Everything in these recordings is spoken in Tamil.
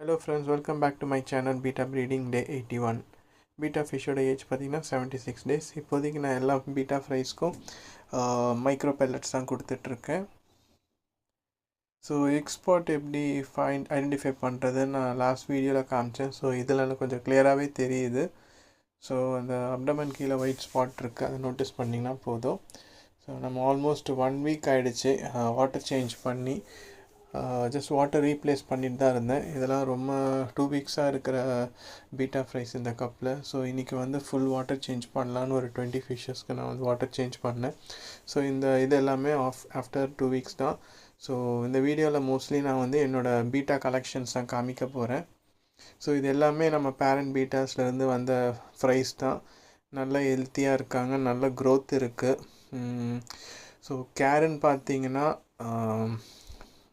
Hello friends, welcome back to my channel Beta Breeding Day 81. Beta fish age பார்த்தீங்கன்னா 76 days. இப்போதைக்கு நான் எல்லா பீட்டா ஃப்ரைஸ்க்கும் மைக்ரோ பெல்லட்ஸ் தான் கொடுத்துட்ருக்கேன். ஸோ எக்ஸ்போர்ட் எப்படி ஐடென்டிஃபை பண்ணுறதுன்னு நான் லாஸ்ட் வீடியோவில் காமிச்சேன். ஸோ இதில் கொஞ்சம் கிளியராகவே தெரியுது. ஸோ அந்த அப்டமன் கீழே ஒயிட் ஸ்பாட் இருக்குது, அதை நோட்டீஸ் பண்ணிங்கன்னா போதும். ஸோ நம்ம ஆல்மோஸ்ட் 1 வீக் ஆகிடுச்சு வாட்டர் சேஞ்ச் பண்ணி. ஜஸ்ட் வாட்டர் ரீப்ளேஸ் பண்ணிட்டு தான் இருந்தேன். இதெல்லாம் ரொம்ப 2 வீக்ஸாக இருக்கிற பீட்டா ஃப்ரைஸ் இந்த கப்பில். ஸோ இன்றைக்கி வந்து ஃபுல் வாட்டர் சேஞ்ச் பண்ணலான்னு ஒரு 20 ஃபிஷ்ஷஸ்க்கு நான் வந்து வாட்டர் சேஞ்ச் பண்ணேன். ஸோ இது எல்லாமே ஆஃப்டர் 2 வீக்ஸ் தான். ஸோ இந்த வீடியோவில் மோஸ்ட்லி நான் வந்து என்னோடய பீட்டா கலெக்ஷன்ஸ் தான் காமிக்க போகிறேன். ஸோ இது எல்லாமே நம்ம பேரண்ட் பீட்டாஸ்லேருந்து வந்த ஃப்ரைஸ் தான். நல்லா ஹெல்த்தியாக இருக்காங்க, நல்ல க்ரோத் இருக்குது. ஸோ கேரன் பார்த்தீங்கன்னா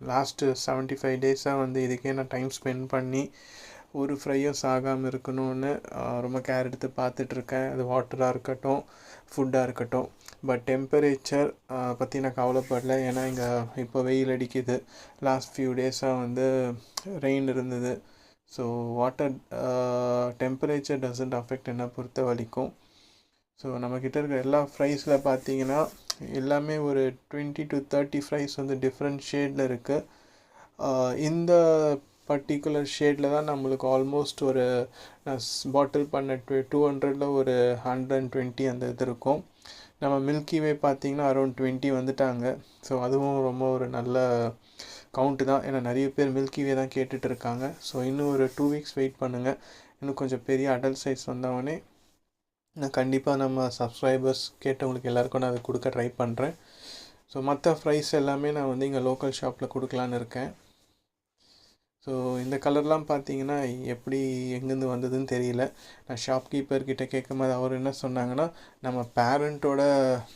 லாஸ்ட்டு 75 டேஸாக வந்து இதுக்கே நான் டைம் ஸ்பெண்ட் பண்ணி ஒரு ஃப்ரையும் சாகாமல் இருக்கணும்னு ரொம்ப கேர் எடுத்து பார்த்துட்ருக்கேன். அது வாட்டராக இருக்கட்டும், ஃபுட்டாக இருக்கட்டும். பட் டெம்பரேச்சர் பற்றி நான் கவலைப்படல, ஏன்னா இங்கே இப்போ வெயில் அடிக்குது. லாஸ்ட் ஃபியூ டேஸாக வந்து ரெயின் இருந்தது. So water temperature doesn't affect என்னை பொறுத்த வரைக்கும். ஸோ நம்மக்கிட்ட இருக்கிற எல்லா ஃப்ரைஸில் பார்த்தீங்கன்னா எல்லாமே ஒரு 20 to 30 ஃப்ரைஸ் வந்து டிஃப்ரெண்ட் ஷேடில் இருக்குது. இந்த பர்டிகுலர் ஷேடில் தான் நம்மளுக்கு ஆல்மோஸ்ட் ஒரு பாட்டில் பண்ண 200 ஒரு 120 அந்த இது இருக்கும். நம்ம மில்கிவே பார்த்திங்கன்னா அரௌண்ட் 20 வந்துட்டாங்க. ஸோ அதுவும் ரொம்ப ஒரு நல்ல கவுண்ட்டு தான், ஏன்னா நிறைய பேர் மில்கிவே தான் கேட்டுட்டு இருக்காங்க. ஸோ இன்னும் ஒரு 2 வீக்ஸ் வெயிட் பண்ணுங்கள். இன்னும் கொஞ்சம் பெரிய அடல்ட் சைஸ் வந்தவொடனே நான் கண்டிப்பாக நம்ம சப்ஸ்கிரைபர்ஸ் கேட்டவங்களுக்கு எல்லாேருக்கும் நான் அதை கொடுக்க ட்ரை பண்ணுறேன். ஸோ மற்ற ஃப்ரைஸ் எல்லாமே நான் வந்து இங்கே லோக்கல் ஷாப்பில் கொடுக்கலான்னு இருக்கேன். ஸோ இந்த கலர்லாம் பார்த்தீங்கன்னா எப்படி எங்கேருந்து வந்ததுன்னு தெரியல. நான் ஷாப்கீப்பர்கிட்ட கேட்கும்போது அவர் என்ன சொன்னாங்கன்னா, நம்ம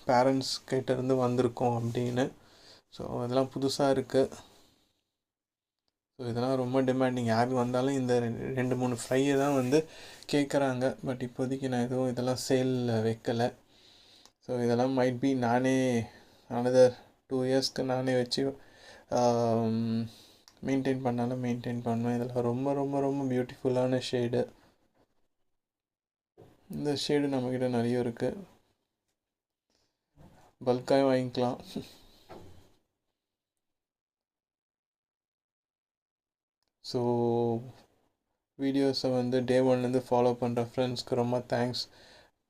பேரண்ட்ஸ் கிட்டேருந்து வந்திருக்கோம் அப்படின்னு. ஸோ அதெல்லாம் புதுசாக இருக்குது. ஸோ இதெல்லாம் ரொம்ப டிமாண்டிங். யார் வந்தாலும் இந்த 2-3 ஃப்ரையை தான் வந்து கேட்குறாங்க. பட் இப்போதைக்கு நான் எதுவும் இதெல்லாம் சேலில் வைக்கலை. ஸோ இதெல்லாம் மைட் பி நானே அனதர் 2 இயர்ஸ்க்கு நானே வச்சு மெயின்டைன் பண்ணாலும் மெயின்டைன் பண்ணுவேன். இதெல்லாம் ரொம்ப ரொம்ப ரொம்ப பியூட்டிஃபுல்லான ஷேடு. இந்த ஷேடு நம்மக்கிட்ட நிறைய இருக்குது, பல்காக வாங்கிக்கலாம். ஸோ வீடியோஸை வந்து டே 1லேருந்து ஃபாலோ பண்ணுற ஃப்ரெண்ட்ஸ்க்கு ரொம்ப தேங்க்ஸ்.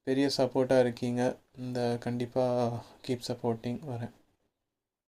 பெரிய சப்போர்ட்டாக இருக்கீங்க. கண்டிப்பாக கீப் சப்போர்ட்டிங். வரேன்.